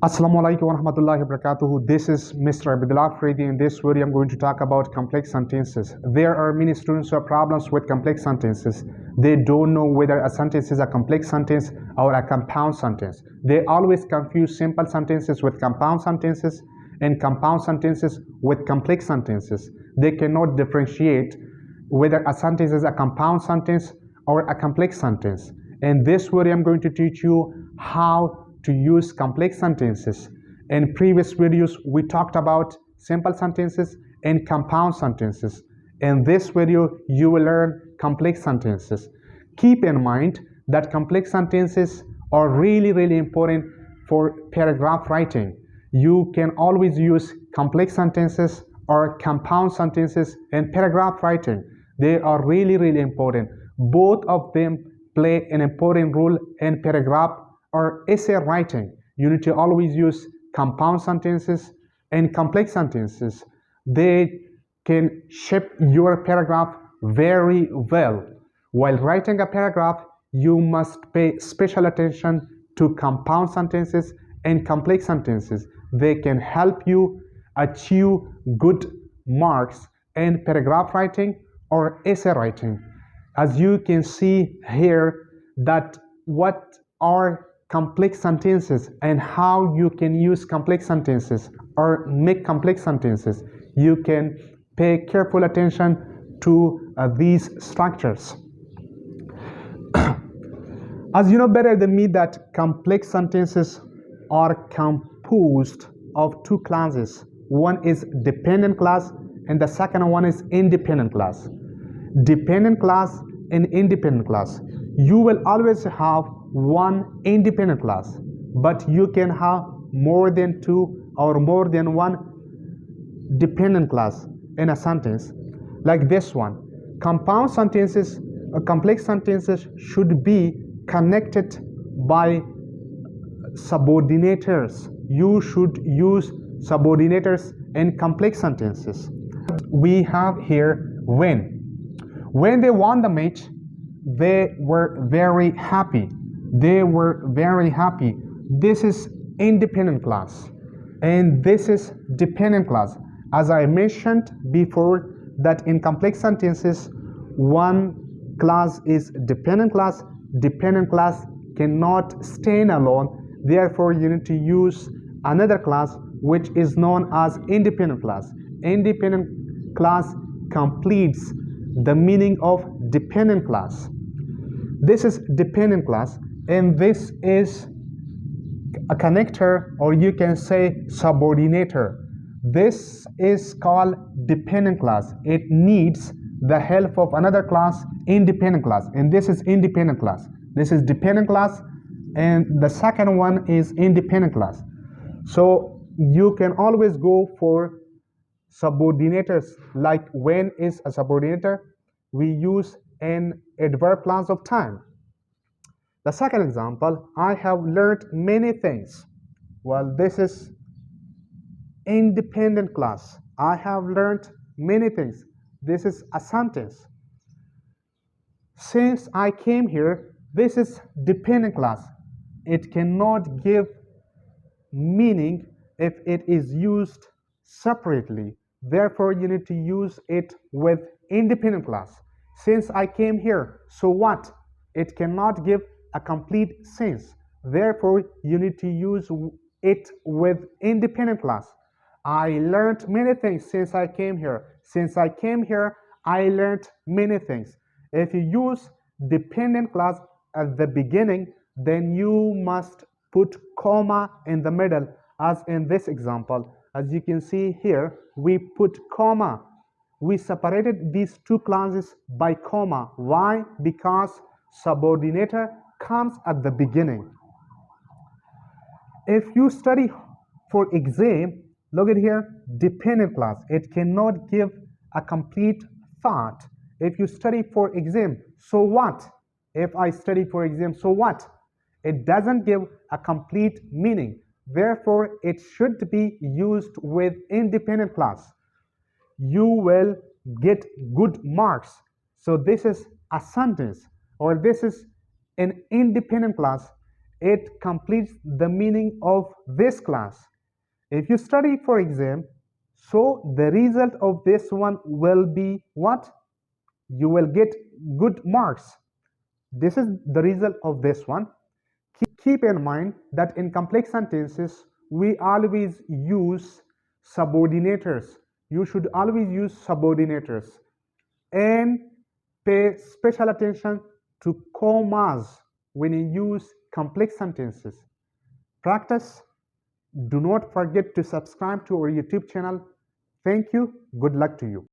Assalamu alaikum wa rahmatullahi wa barakatuhu. This is Mr. Abdullah Fredi. In this video, I'm going to talk about complex sentences. There are many students who have problems with complex sentences. They don't know whether a sentence is a complex sentence or a compound sentence. They always confuse simple sentences with compound sentences and compound sentences with complex sentences. They cannot differentiate whether a sentence is a compound sentence or a complex sentence. In this video, I'm going to teach you how to use complex sentences. In previous videos, we talked about simple sentences and compound sentences. In this video, you will learn complex sentences. Keep in mind that complex sentences are really important for paragraph writing. You can always use complex sentences or compound sentences in paragraph writing. They are really important. Both of them play an important role in paragraph or essay writing. You need to always use compound sentences and complex sentences. They can shape your paragraph very well. While writing a paragraph, you must pay special attention to compound sentences and complex sentences. They can help you achieve good marks in paragraph writing or essay writing. As you can see here, that what are complex sentences and how you can use complex sentences or make complex sentences. You can pay careful attention to these structures. As you know better than me that complex sentences are composed of two classes. One is dependent clause and the second one is independent clause. Dependent clause and independent clause. You will always have one independent clause, but you can have more than two or more than one dependent clause in a sentence, like this one. Compound sentences or complex sentences should be connected by subordinators. You should use subordinators in complex sentences. We have here when they won the match, they were very happy. They were very happy. This is independent clause and this is dependent clause. As I mentioned before, that in complex sentences, one clause is dependent clause. Dependent clause cannot stand alone. Therefore, you need to use another clause which is known as independent clause. Independent clause completes the meaning of dependent clause. This is dependent clause and this is a connector, or you can say subordinator. This is called dependent clause. It needs the help of another clause, independent clause, and this is independent clause. This is dependent clause and the second one is independent clause. So you can always go for subordinators, like when is a subordinator. We use an adverb clause of time. The second example, I have learned many things. Well, this is independent clause. I have learned many things. This is a sentence. Since I came here, this is dependent clause. It cannot give meaning if it is used separately. Therefore, you need to use it with independent clause. Since I came here, so what? It cannot give a complete sense. Therefore, you need to use it with independent clause. I learned many things since I came here. Since I came here, I learned many things. If you use dependent clause at the beginning, then you must put comma in the middle, as in this example. As you can see here, we put comma. We separated these two clauses by comma. Why? Because subordinator comes at the beginning. If you study for exam, look at here, dependent clause. It cannot give a complete thought. If you study for exam, so what? If I study for exam, so what? It doesn't give a complete meaning. Therefore, it should be used with independent clause. You will get good marks. So this is a sentence, or this is an independent clause it completes the meaning of this class. If you study for exam, so the result of this one will be what? You will get good marks. This is the result of this one. Keep in mind that in complex sentences, we always use subordinators. You should always use subordinators and pay special attention to commas when you use complex sentences. Practice. Do not forget to subscribe to our YouTube channel. Thank you. Good luck to you.